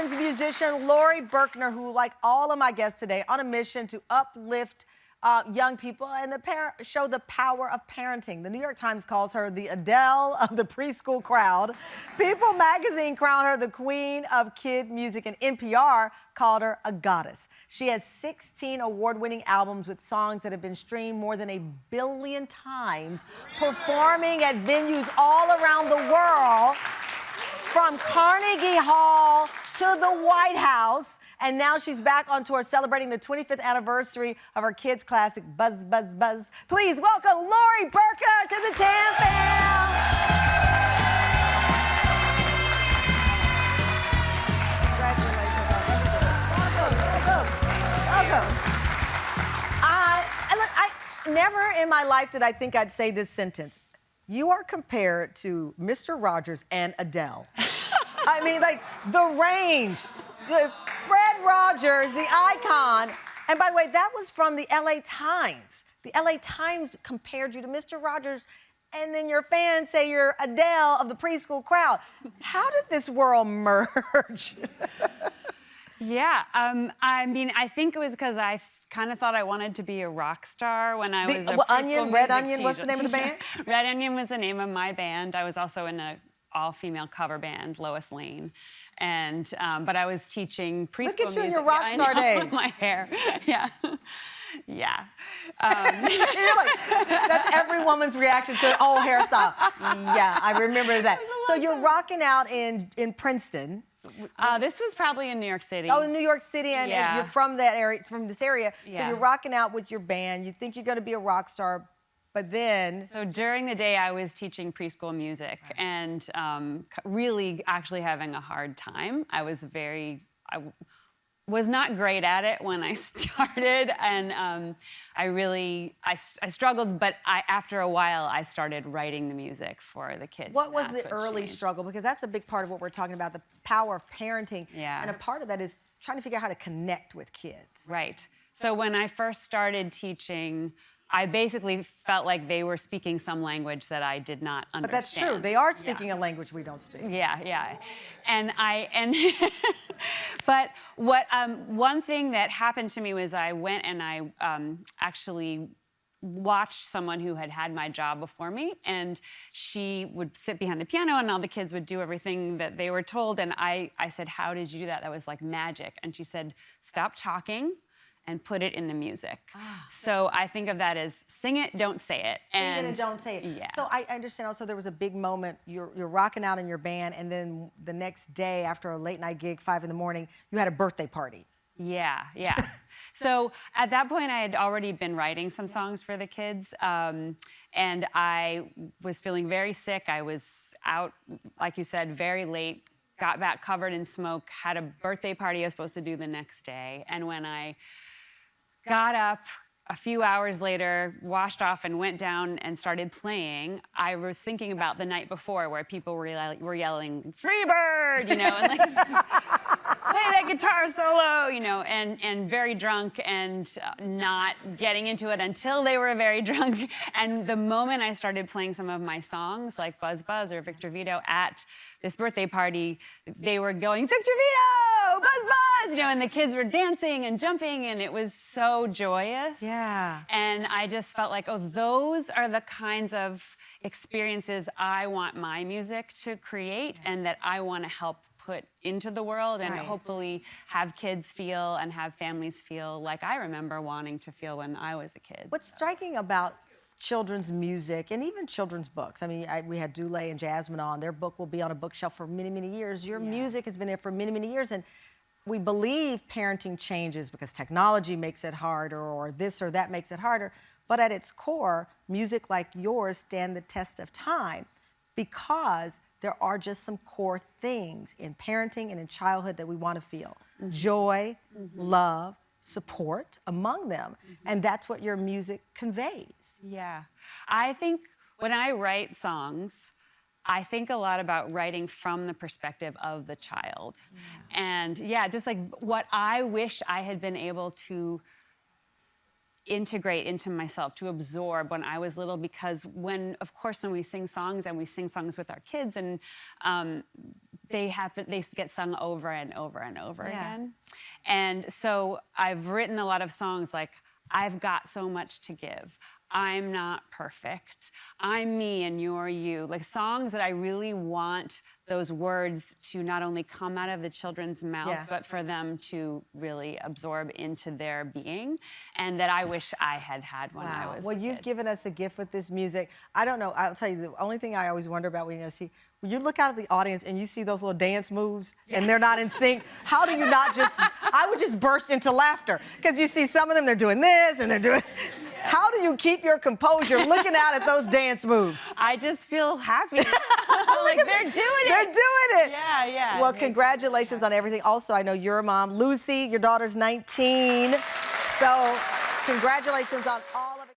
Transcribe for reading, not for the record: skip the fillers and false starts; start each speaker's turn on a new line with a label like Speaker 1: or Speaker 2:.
Speaker 1: children's musician Laurie Berkner, who, like all of my guests today, on a mission to uplift young people and show the power of parenting. The New York Times calls her the Adele of the preschool crowd. People magazine crowned her the queen of kid music, and NPR called her a goddess. She has 16 award-winning albums with songs that have been streamed more than 1 billion times, performing at venues all around the world, from Carnegie Hall to the White House. And now she's back on tour celebrating the 25th anniversary of her kids' classic, Buzz, Buzz, Buzz. Please welcome Laurie Berkner to the Tam Fam. Congratulations on everything. Welcome. Never in my life did I think I'd say this sentence. You are compared to Mr. Rogers and Adele. I mean, like, the range. Fred Rogers, the icon. And by the way, that was from the LA Times. The LA Times compared you to Mr. Rogers, and then your fans say you're Adele of the preschool crowd. How did this world merge?
Speaker 2: Yeah, I mean, I think it was because I kind of thought I wanted to be a rock star when I was a preschool
Speaker 1: Red Onion, what's the name of the band?
Speaker 2: Red Onion was the name of my band. I was also in an all-female cover band, Lois Lane. And, but I was teaching preschool music.
Speaker 1: Look at you in your rock star days.
Speaker 2: My hair, yeah. Yeah.
Speaker 1: You're like, that's every woman's reaction to, oh, hairstyle. Yeah, I remember that. So you're rocking out in Princeton.
Speaker 2: This was probably in New York City.
Speaker 1: Oh, in New York City, and you're from that area, from this area.
Speaker 2: Yeah.
Speaker 1: So you're rocking out with your band. You think you're going to be a rock star, but then...
Speaker 2: So during the day, I was teaching preschool music and really actually having a hard time. I was not great at it when I started, and I struggled, but after a while, I started writing the music for the kids.
Speaker 1: What was the early struggle? Because that's a big part of what we're talking about, the power of parenting.
Speaker 2: Yeah.
Speaker 1: And a part of that is trying to figure out how to connect with kids.
Speaker 2: Right. So when I first started teaching, I basically felt like they were speaking some language that I did not understand.
Speaker 1: But that's true. They are speaking a language we don't speak.
Speaker 2: Yeah, yeah. But what one thing that happened to me was I went and I actually watched someone who had my job before me, and she would sit behind the piano and all the kids would do everything that they were told, and I said, "How did you do that? That was like magic." And she said, "Stop talking and put it in the music." So I think of that as sing it, don't say it.
Speaker 1: Sing it and don't say it.
Speaker 2: Yeah.
Speaker 1: So I understand also there was a big moment, you're rocking out in your band, and then the next day after a late night gig, 5 in the morning, you had a birthday party.
Speaker 2: Yeah, yeah. So at that point, I had already been writing some songs for the kids, and I was feeling very sick. I was out, like you said, very late, got back covered in smoke, had a birthday party I was supposed to do the next day, and when I got up a few hours later, washed off and went down and started playing, I was thinking about the night before where people were yelling, "Free bird," you know, and like, play that guitar solo, you know, and very drunk and not getting into it until they were very drunk. And the moment I started playing some of my songs, like Buzz Buzz or Victor Vito, at this birthday party, they were going, "Victor Vito, Buzz Buzz," you know, and the kids were dancing and jumping, and it was so joyous.
Speaker 1: Yeah.
Speaker 2: And I just felt like, oh, those are the kinds of experiences I want my music to create and that I want to help put into the world and hopefully have kids feel and have families feel like I remember wanting to feel when I was a kid.
Speaker 1: What's striking about children's music and even children's books, I mean, we had Dule and Jasmine on. Their book will be on a bookshelf for many, many years. Your music has been there for many, many years, and we believe parenting changes because technology makes it harder or this or that makes it harder, but at its core, music like yours stand the test of time because there are just some core things in parenting and in childhood that we want to feel. Joy, love, support among them. And that's what your music conveys.
Speaker 2: Yeah. I think when I write songs, I think a lot about writing from the perspective of the child. And yeah, just like what I wish I had been able to integrate into myself, to absorb when I was little, because of course, when we sing songs with our kids, and they get sung over and over and over again. And so I've written a lot of songs like, I've got so much to give. I'm not perfect. I'm me and you're you. Like songs that I really want those words to not only come out of the children's mouths, but for them to really absorb into their being, and that I wish I had when I was
Speaker 1: Well, you've given us a gift with this music. I don't know, I'll tell you, the only thing I always wonder about when you look out at the audience and you see those little dance moves and they're not in sync, how do you not just, I would just burst into laughter, because you see some of them, they're doing this and they're doing, how do you keep your composure looking out at those dance moves?
Speaker 2: I just feel happy. Like they're doing it.
Speaker 1: They're doing it.
Speaker 2: Yeah, yeah.
Speaker 1: Well, congratulations on everything. Also, I know you're a mom. Lucy, your daughter's 19. So congratulations on all of it.